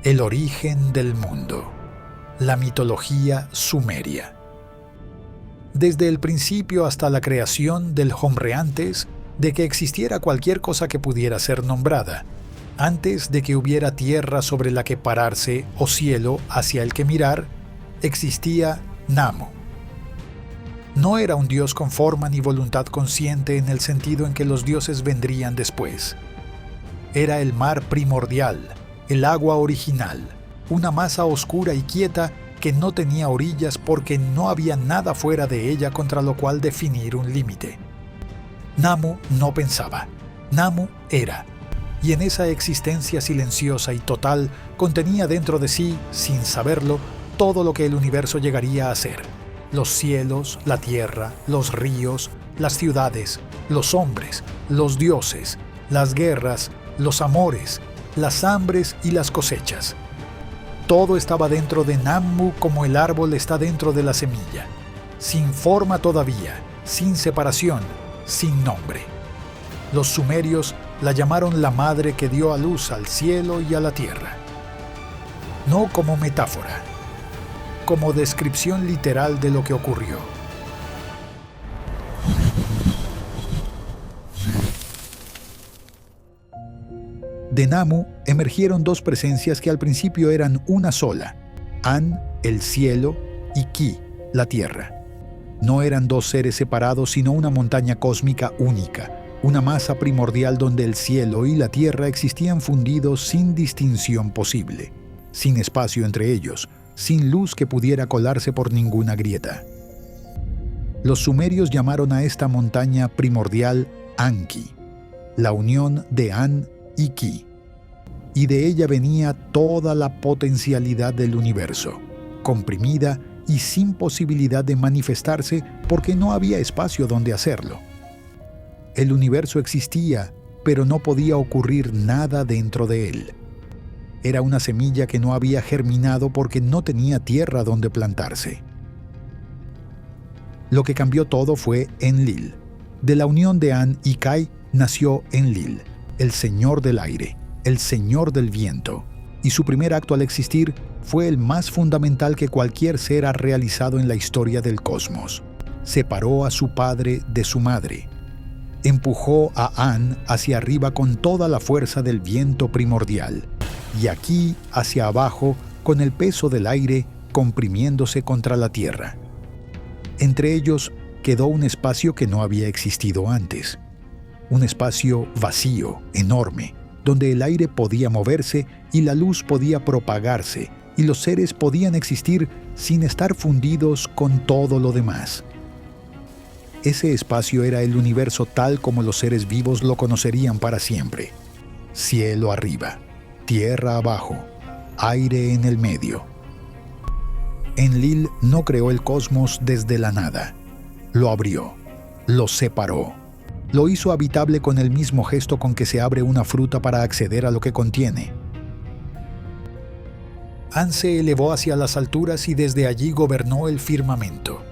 El origen del mundo. La mitología sumeria. Desde el principio hasta la creación del hombre, antes de que existiera cualquier cosa que pudiera ser nombrada, antes de que hubiera tierra sobre la que pararse o cielo hacia el que mirar, existía Namu. No era un dios con forma ni voluntad consciente en el sentido en que los dioses vendrían después. Era el mar primordial, el agua original, una masa oscura y quieta que no tenía orillas porque no había nada fuera de ella contra lo cual definir un límite. Namu no pensaba, Namu era, y en esa existencia silenciosa y total contenía dentro de sí, sin saberlo, todo lo que el universo llegaría a ser: los cielos, la tierra, los ríos, las ciudades, los hombres, los dioses, las guerras, los amores, las hambres y las cosechas. Todo estaba dentro de Namu como el árbol está dentro de la semilla, sin forma todavía, sin separación, sin nombre. Los sumerios la llamaron la madre que dio a luz al cielo y a la tierra. No como metáfora, como descripción literal de lo que ocurrió. De Namu emergieron dos presencias que al principio eran una sola: An, el cielo, y Ki, la tierra. No eran dos seres separados, sino una montaña cósmica única, una masa primordial donde el cielo y la tierra existían fundidos sin distinción posible, sin espacio entre ellos, sin luz que pudiera colarse por ninguna grieta. Los sumerios llamaron a esta montaña primordial Anki, la unión de An y Ki, y de ella venía toda la potencialidad del universo, comprimida y sin posibilidad de manifestarse porque no había espacio donde hacerlo. El universo existía, pero no podía ocurrir nada dentro de él. Era una semilla que no había germinado porque no tenía tierra donde plantarse. Lo que cambió todo fue Enlil. De la unión de An y Kai nació Enlil, el señor del aire, el señor del viento, y su primer acto al existir fue el más fundamental que cualquier ser ha realizado en la historia del cosmos. Separó a su padre de su madre. Empujó a An hacia arriba con toda la fuerza del viento primordial, y aquí hacia abajo con el peso del aire comprimiéndose contra la tierra. Entre ellos quedó un espacio que no había existido antes. Un espacio vacío, enorme, donde el aire podía moverse y la luz podía propagarse, y los seres podían existir sin estar fundidos con todo lo demás. Ese espacio era el universo tal como los seres vivos lo conocerían para siempre. Cielo arriba, tierra abajo, aire en el medio. Enlil no creó el cosmos desde la nada. Lo abrió, lo separó. Lo hizo habitable con el mismo gesto con que se abre una fruta para acceder a lo que contiene. An se elevó hacia las alturas y desde allí gobernó el firmamento.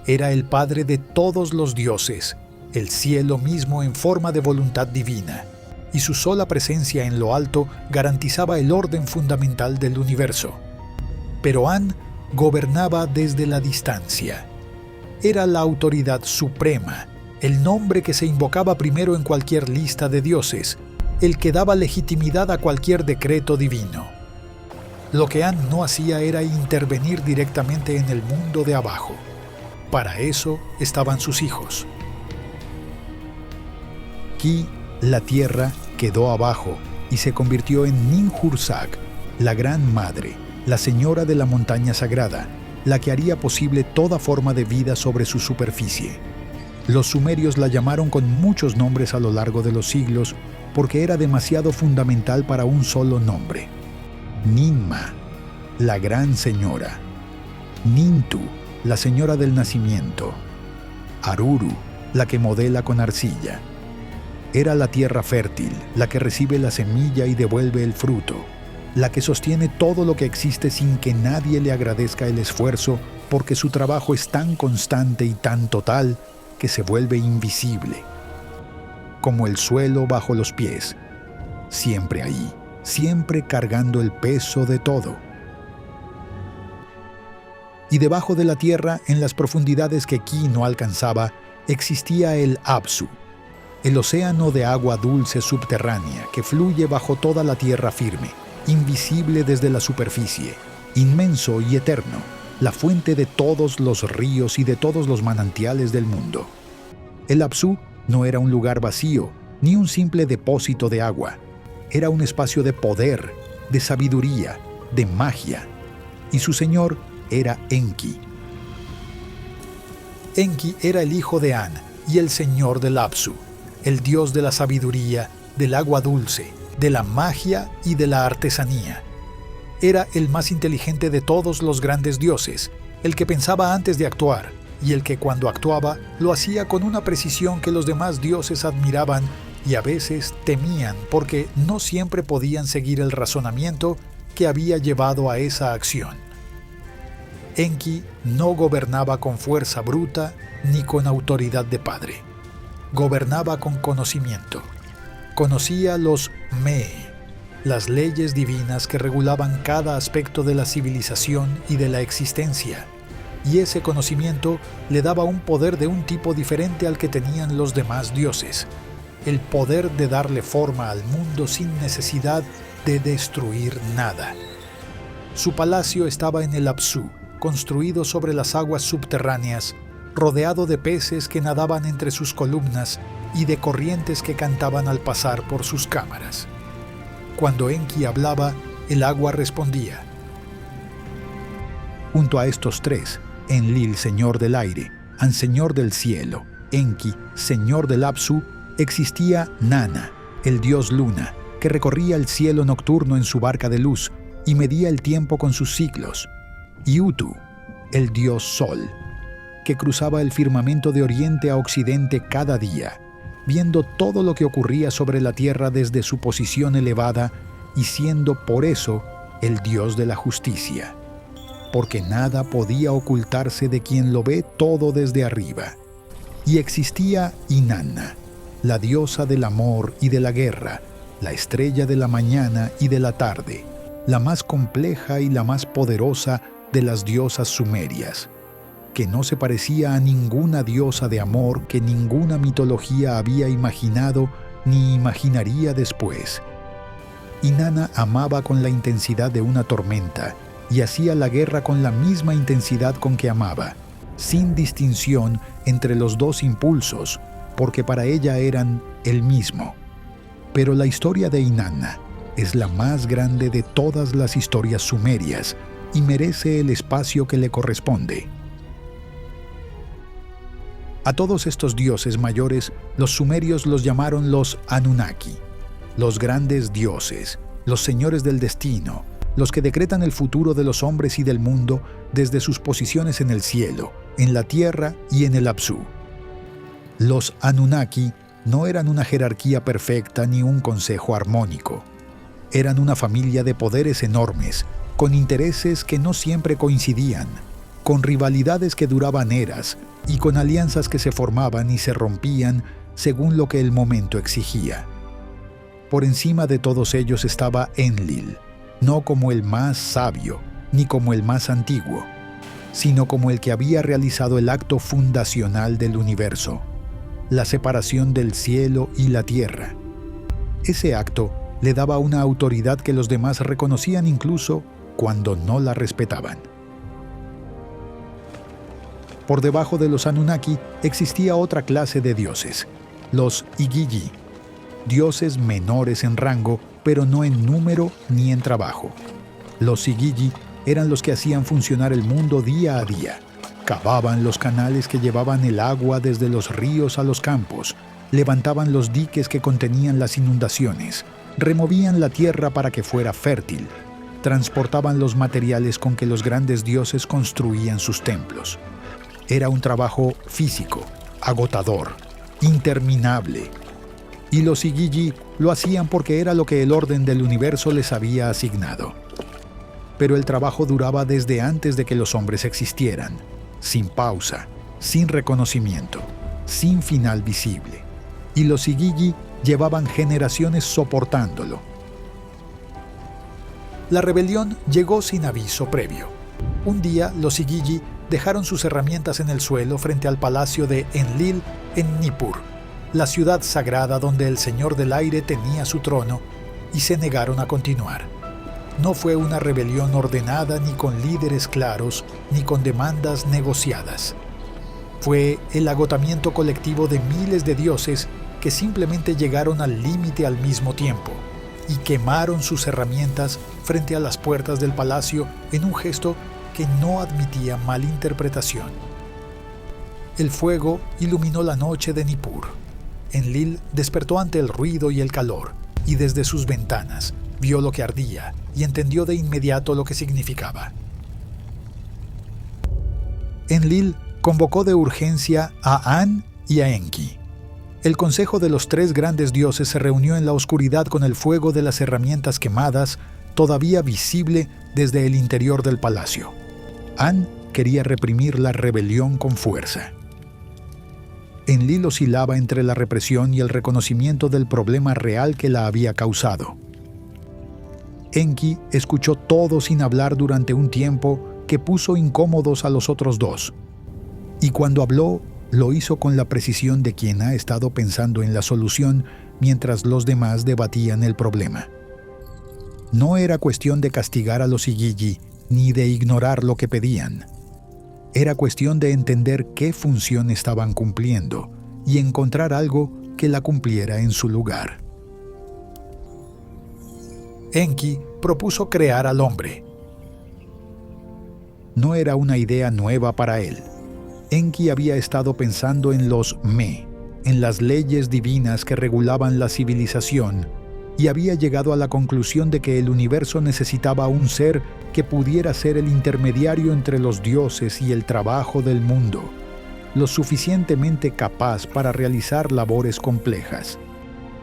Era el padre de todos los dioses, el cielo mismo en forma de voluntad divina, y su sola presencia en lo alto garantizaba el orden fundamental del universo. Pero An gobernaba desde la distancia. Era la autoridad suprema, el nombre que se invocaba primero en cualquier lista de dioses, el que daba legitimidad a cualquier decreto divino. Lo que An no hacía era intervenir directamente en el mundo de abajo. Para eso estaban sus hijos. Ki, la tierra, quedó abajo y se convirtió en Ninhursag, la gran madre, la señora de la montaña sagrada, la que haría posible toda forma de vida sobre su superficie. Los sumerios la llamaron con muchos nombres a lo largo de los siglos porque era demasiado fundamental para un solo nombre. Ninma, la gran señora. Nintu, la señora del nacimiento. Aruru, la que modela con arcilla. Era la tierra fértil, la que recibe la semilla y devuelve el fruto, la que sostiene todo lo que existe sin que nadie le agradezca el esfuerzo porque su trabajo es tan constante y tan total que se vuelve invisible. Como el suelo bajo los pies, siempre ahí, siempre cargando el peso de todo. Y debajo de la tierra, en las profundidades que Ki no alcanzaba, existía el Apsu, el océano de agua dulce subterránea que fluye bajo toda la tierra firme, invisible desde la superficie, inmenso y eterno, la fuente de todos los ríos y de todos los manantiales del mundo. El Apsu no era un lugar vacío, ni un simple depósito de agua. Era un espacio de poder, de sabiduría, de magia. Y su señor era Enki. Enki era el hijo de An y el señor del Apsu, el dios de la sabiduría, del agua dulce, de la magia y de la artesanía. Era el más inteligente de todos los grandes dioses, el que pensaba antes de actuar, y el que cuando actuaba lo hacía con una precisión que los demás dioses admiraban y a veces temían porque no siempre podían seguir el razonamiento que había llevado a esa acción. Enki no gobernaba con fuerza bruta ni con autoridad de padre. Gobernaba con conocimiento. Conocía los Me, las leyes divinas que regulaban cada aspecto de la civilización y de la existencia, y ese conocimiento le daba un poder de un tipo diferente al que tenían los demás dioses, el poder de darle forma al mundo sin necesidad de destruir nada. Su palacio estaba en el Apsu, construido sobre las aguas subterráneas, rodeado de peces que nadaban entre sus columnas y de corrientes que cantaban al pasar por sus cámaras. Cuando Enki hablaba, el agua respondía. Junto a estos tres, Enlil, señor del aire, An, señor del cielo, Enki, señor del Apsu, existía Nana, el dios luna, que recorría el cielo nocturno en su barca de luz y medía el tiempo con sus ciclos, y Utu, el dios sol, que cruzaba el firmamento de oriente a occidente cada día, viendo todo lo que ocurría sobre la tierra desde su posición elevada y siendo por eso el dios de la justicia, porque nada podía ocultarse de quien lo ve todo desde arriba. Y existía Inanna, la diosa del amor y de la guerra, la estrella de la mañana y de la tarde, la más compleja y la más poderosa de las diosas sumerias, que no se parecía a ninguna diosa de amor que ninguna mitología había imaginado ni imaginaría después. Inanna amaba con la intensidad de una tormenta y hacía la guerra con la misma intensidad con que amaba, sin distinción entre los dos impulsos, porque para ella eran el mismo. Pero la historia de Inanna es la más grande de todas las historias sumerias y merece el espacio que le corresponde. A todos estos dioses mayores, los sumerios los llamaron los Anunnaki, los grandes dioses, los señores del destino, los que decretan el futuro de los hombres y del mundo desde sus posiciones en el cielo, en la tierra y en el Apsu. Los Anunnaki no eran una jerarquía perfecta ni un consejo armónico. Eran una familia de poderes enormes, con intereses que no siempre coincidían, con rivalidades que duraban eras y con alianzas que se formaban y se rompían según lo que el momento exigía. Por encima de todos ellos estaba Enlil, no como el más sabio, ni como el más antiguo, sino como el que había realizado el acto fundacional del universo, la separación del cielo y la tierra. Ese acto le daba una autoridad que los demás reconocían incluso cuando no la respetaban. Por debajo de los Anunnaki existía otra clase de dioses, los Igigi, dioses menores en rango, pero no en número ni en trabajo. Los Igigi eran los que hacían funcionar el mundo día a día. Cavaban los canales que llevaban el agua desde los ríos a los campos, levantaban los diques que contenían las inundaciones, removían la tierra para que fuera fértil, transportaban los materiales con que los grandes dioses construían sus templos. Era un trabajo físico, agotador, interminable. Y los Igigi lo hacían porque era lo que el orden del universo les había asignado. Pero el trabajo duraba desde antes de que los hombres existieran, sin pausa, sin reconocimiento, sin final visible. Y los Igigi llevaban generaciones soportándolo. La rebelión llegó sin aviso previo. Un día, los Igigi dejaron sus herramientas en el suelo frente al palacio de Enlil en Nippur, la ciudad sagrada donde el Señor del Aire tenía su trono, y se negaron a continuar. No fue una rebelión ordenada ni con líderes claros, ni con demandas negociadas. Fue el agotamiento colectivo de miles de dioses que simplemente llegaron al límite al mismo tiempo y quemaron sus herramientas frente a las puertas del palacio en un gesto que no admitía malinterpretación. El fuego iluminó la noche de Nippur. Enlil despertó ante el ruido y el calor, y desde sus ventanas vio lo que ardía y entendió de inmediato lo que significaba. Enlil convocó de urgencia a An y a Enki. El consejo de los tres grandes dioses se reunió en la oscuridad con el fuego de las herramientas quemadas, todavía visible desde el interior del palacio. An quería reprimir la rebelión con fuerza. Enlil oscilaba entre la represión y el reconocimiento del problema real que la había causado. Enki escuchó todo sin hablar durante un tiempo que puso incómodos a los otros dos. Y cuando habló, lo hizo con la precisión de quien ha estado pensando en la solución mientras los demás debatían el problema. No era cuestión de castigar a los Igigi ni de ignorar lo que pedían. Era cuestión de entender qué función estaban cumpliendo y encontrar algo que la cumpliera en su lugar. Enki propuso crear al hombre. No era una idea nueva para él. Enki había estado pensando en los Me, en las leyes divinas que regulaban la civilización, y había llegado a la conclusión de que el universo necesitaba un ser que pudiera ser el intermediario entre los dioses y el trabajo del mundo, lo suficientemente capaz para realizar labores complejas,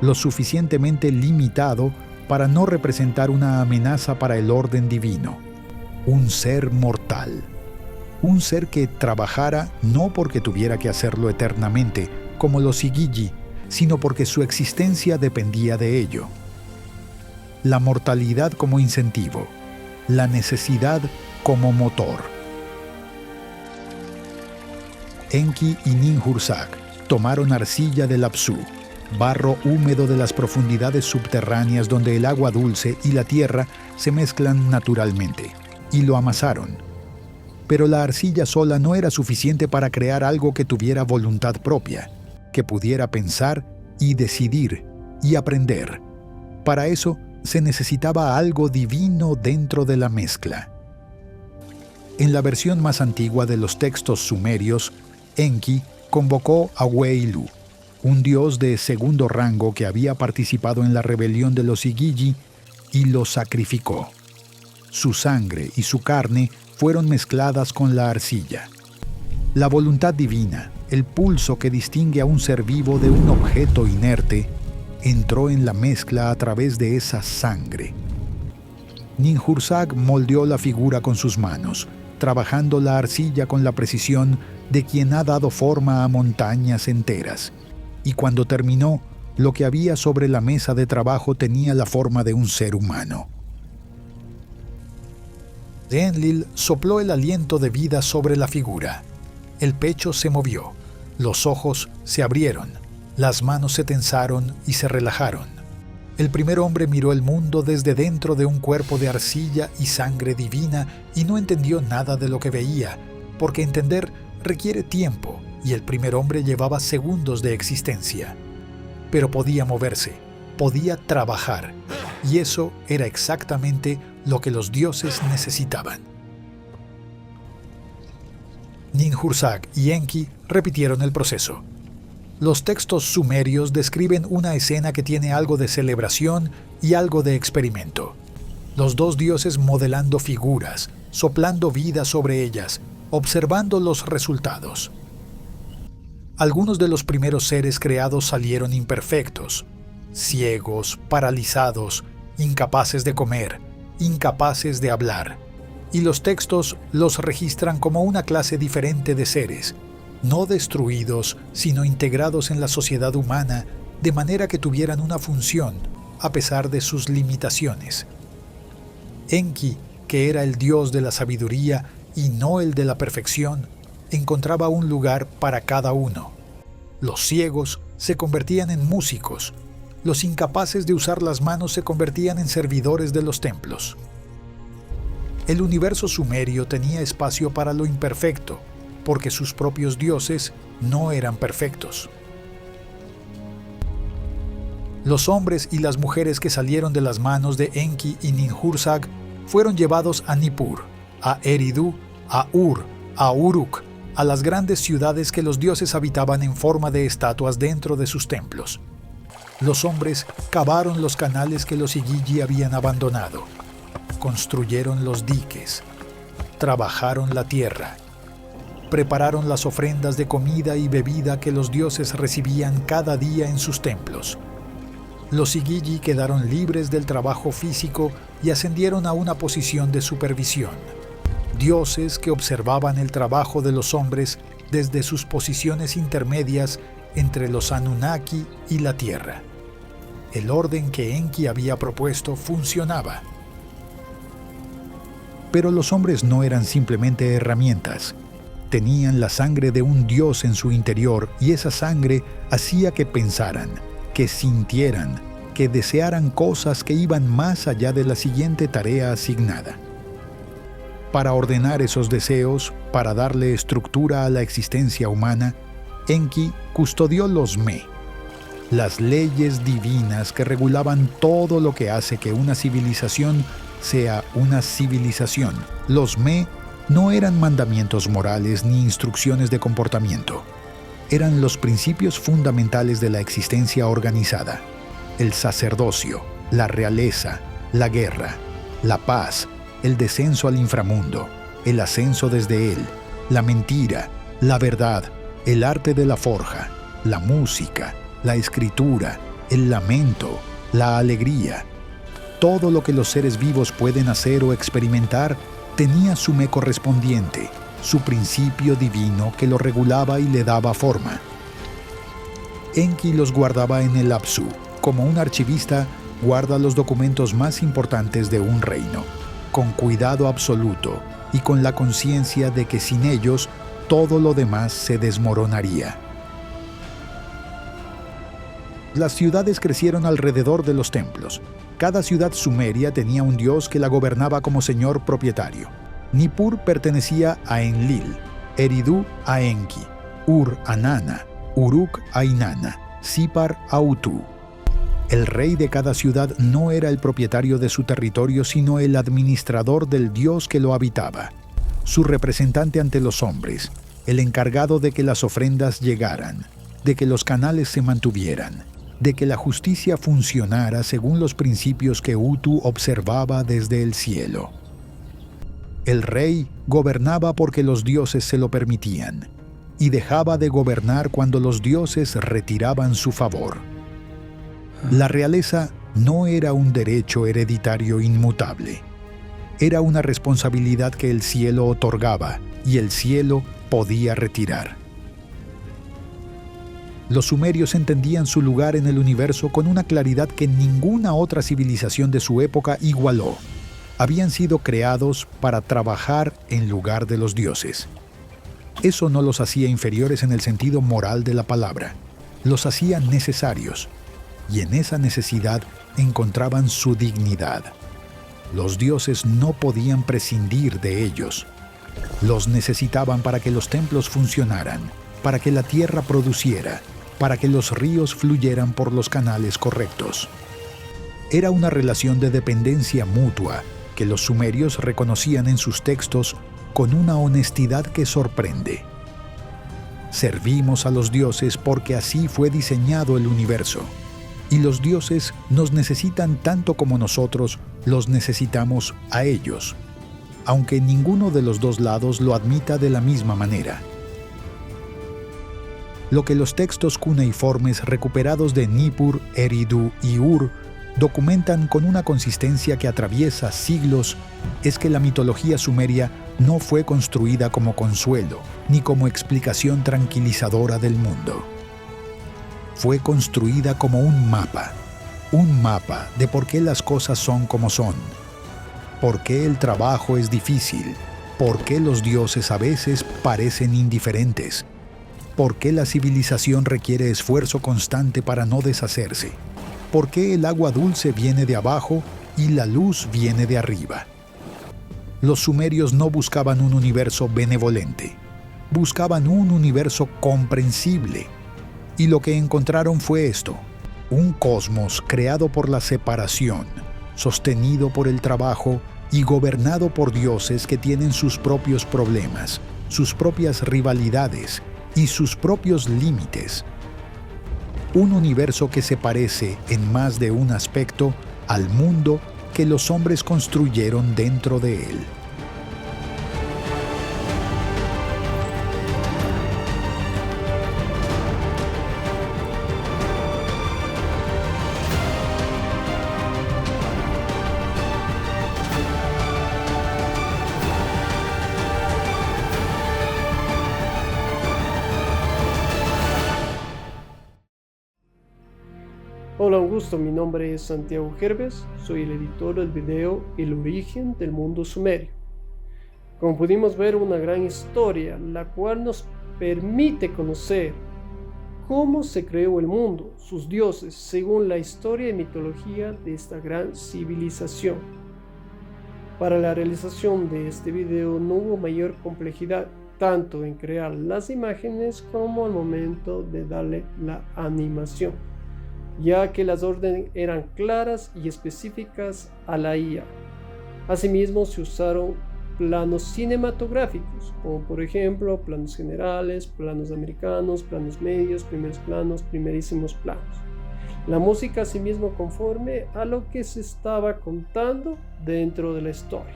lo suficientemente limitado para no representar una amenaza para el orden divino, un ser mortal, un ser que trabajara no porque tuviera que hacerlo eternamente, como los Igigi, sino porque su existencia dependía de ello. La mortalidad como incentivo, la necesidad como motor. Enki y Ninhursag tomaron arcilla del Apsu, barro húmedo de las profundidades subterráneas donde el agua dulce y la tierra se mezclan naturalmente, y lo amasaron. Pero la arcilla sola no era suficiente para crear algo que tuviera voluntad propia, que pudiera pensar y decidir y aprender. Para eso se necesitaba algo divino dentro de la mezcla. En la versión más antigua de los textos sumerios, Enki convocó a Weilu, un dios de segundo rango que había participado en la rebelión de los Igigi, y lo sacrificó. Su sangre y su carne fueron mezcladas con la arcilla. La voluntad divina, el pulso que distingue a un ser vivo de un objeto inerte, entró en la mezcla a través de esa sangre. Ninhursag moldeó la figura con sus manos, trabajando la arcilla con la precisión de quien ha dado forma a montañas enteras. Y cuando terminó, lo que había sobre la mesa de trabajo tenía la forma de un ser humano. Enlil sopló el aliento de vida sobre la figura. El pecho se movió, los ojos se abrieron, las manos se tensaron y se relajaron. El primer hombre miró el mundo desde dentro de un cuerpo de arcilla y sangre divina y no entendió nada de lo que veía, porque entender requiere tiempo y el primer hombre llevaba segundos de existencia. Pero podía moverse, podía trabajar, y eso era exactamente lo que los dioses necesitaban. Ninhursag y Enki repitieron el proceso. Los textos sumerios describen una escena que tiene algo de celebración y algo de experimento. Los dos dioses modelando figuras, soplando vida sobre ellas, observando los resultados. Algunos de los primeros seres creados salieron imperfectos, ciegos, paralizados, incapaces de comer, incapaces de hablar. Y los textos los registran como una clase diferente de seres, no destruidos, sino integrados en la sociedad humana, de manera que tuvieran una función, a pesar de sus limitaciones. Enki, que era el dios de la sabiduría y no el de la perfección, encontraba un lugar para cada uno. Los ciegos se convertían en músicos. Los incapaces de usar las manos se convertían en servidores de los templos. El universo sumerio tenía espacio para lo imperfecto, porque sus propios dioses no eran perfectos. Los hombres y las mujeres que salieron de las manos de Enki y Ninhursag fueron llevados a Nippur, a Eridu, a Ur, a Uruk, a las grandes ciudades que los dioses habitaban en forma de estatuas dentro de sus templos. Los hombres cavaron los canales que los Igigi habían abandonado, construyeron los diques, trabajaron la tierra, prepararon las ofrendas de comida y bebida que los dioses recibían cada día en sus templos. Los Igigi quedaron libres del trabajo físico y ascendieron a una posición de supervisión. Dioses que observaban el trabajo de los hombres desde sus posiciones intermedias entre los Anunnaki y la Tierra. El orden que Enki había propuesto funcionaba. Pero los hombres no eran simplemente herramientas. Tenían la sangre de un dios en su interior y esa sangre hacía que pensaran, que sintieran, que desearan cosas que iban más allá de la siguiente tarea asignada. Para ordenar esos deseos, para darle estructura a la existencia humana, Enki custodió los Me, las leyes divinas que regulaban todo lo que hace que una civilización sea una civilización. Los Me no eran mandamientos morales ni instrucciones de comportamiento. Eran los principios fundamentales de la existencia organizada: el sacerdocio, la realeza, la guerra, la paz, el descenso al inframundo, el ascenso desde él, la mentira, la verdad, el arte de la forja, la música, la escritura, el lamento, la alegría. Todo lo que los seres vivos pueden hacer o experimentar tenía su Me correspondiente, su principio divino que lo regulaba y le daba forma. Enki los guardaba en el Apsu, como un archivista guarda los documentos más importantes de un reino, con cuidado absoluto y con la conciencia de que sin ellos todo lo demás se desmoronaría. Las ciudades crecieron alrededor de los templos. Cada ciudad sumeria tenía un dios que la gobernaba como señor propietario. Nippur pertenecía a Enlil, Eridu a Enki, Ur a Nana, Uruk a Inanna, Sipar a Utu. El rey de cada ciudad no era el propietario de su territorio, sino el administrador del dios que lo habitaba, su representante ante los hombres, el encargado de que las ofrendas llegaran, de que los canales se mantuvieran, de que la justicia funcionara según los principios que Utu observaba desde el cielo. El rey gobernaba porque los dioses se lo permitían, y dejaba de gobernar cuando los dioses retiraban su favor. La realeza no era un derecho hereditario inmutable. Era una responsabilidad que el cielo otorgaba y el cielo podía retirar. Los sumerios entendían su lugar en el universo con una claridad que ninguna otra civilización de su época igualó. Habían sido creados para trabajar en lugar de los dioses. Eso no los hacía inferiores en el sentido moral de la palabra. Los hacía necesarios, y en esa necesidad encontraban su dignidad. Los dioses no podían prescindir de ellos. Los necesitaban para que los templos funcionaran, para que la tierra produciera, para que los ríos fluyeran por los canales correctos. Era una relación de dependencia mutua que los sumerios reconocían en sus textos con una honestidad que sorprende. Servimos a los dioses porque así fue diseñado el universo, y los dioses nos necesitan tanto como nosotros los necesitamos a ellos, aunque ninguno de los dos lados lo admita de la misma manera. Lo que los textos cuneiformes recuperados de Nippur, Eridu y Ur documentan con una consistencia que atraviesa siglos es que la mitología sumeria no fue construida como consuelo ni como explicación tranquilizadora del mundo. Fue construida como un mapa de por qué las cosas son como son. ¿Por qué el trabajo es difícil? ¿Por qué los dioses a veces parecen indiferentes? ¿Por qué la civilización requiere esfuerzo constante para no deshacerse? ¿Por qué el agua dulce viene de abajo y la luz viene de arriba? Los sumerios no buscaban un universo benevolente, buscaban un universo comprensible. Y lo que encontraron fue esto: un cosmos creado por la separación, sostenido por el trabajo y gobernado por dioses que tienen sus propios problemas, sus propias rivalidades y sus propios límites. Un universo que se parece en más de un aspecto al mundo que los hombres construyeron dentro de él. Hola, un gusto, mi nombre es Santiago Gerves, soy el editor del video El origen del mundo sumerio. Como pudimos ver, una gran historia, la cual nos permite conocer cómo se creó el mundo, sus dioses, según la historia y mitología de esta gran civilización. Para la realización de este video no hubo mayor complejidad, tanto en crear las imágenes como al momento de darle la animación, ya que las órdenes eran claras y específicas a la IA. Asimismo, se usaron planos cinematográficos, como por ejemplo planos generales, planos americanos, planos medios, primeros planos, primerísimos planos. La música asimismo conforme a lo que se estaba contando dentro de la historia.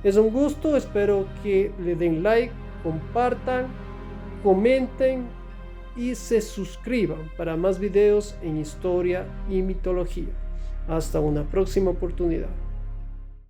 Es un gusto, espero que le den like, compartan, comenten y se suscriban para más videos en historia y mitología. Hasta una próxima oportunidad.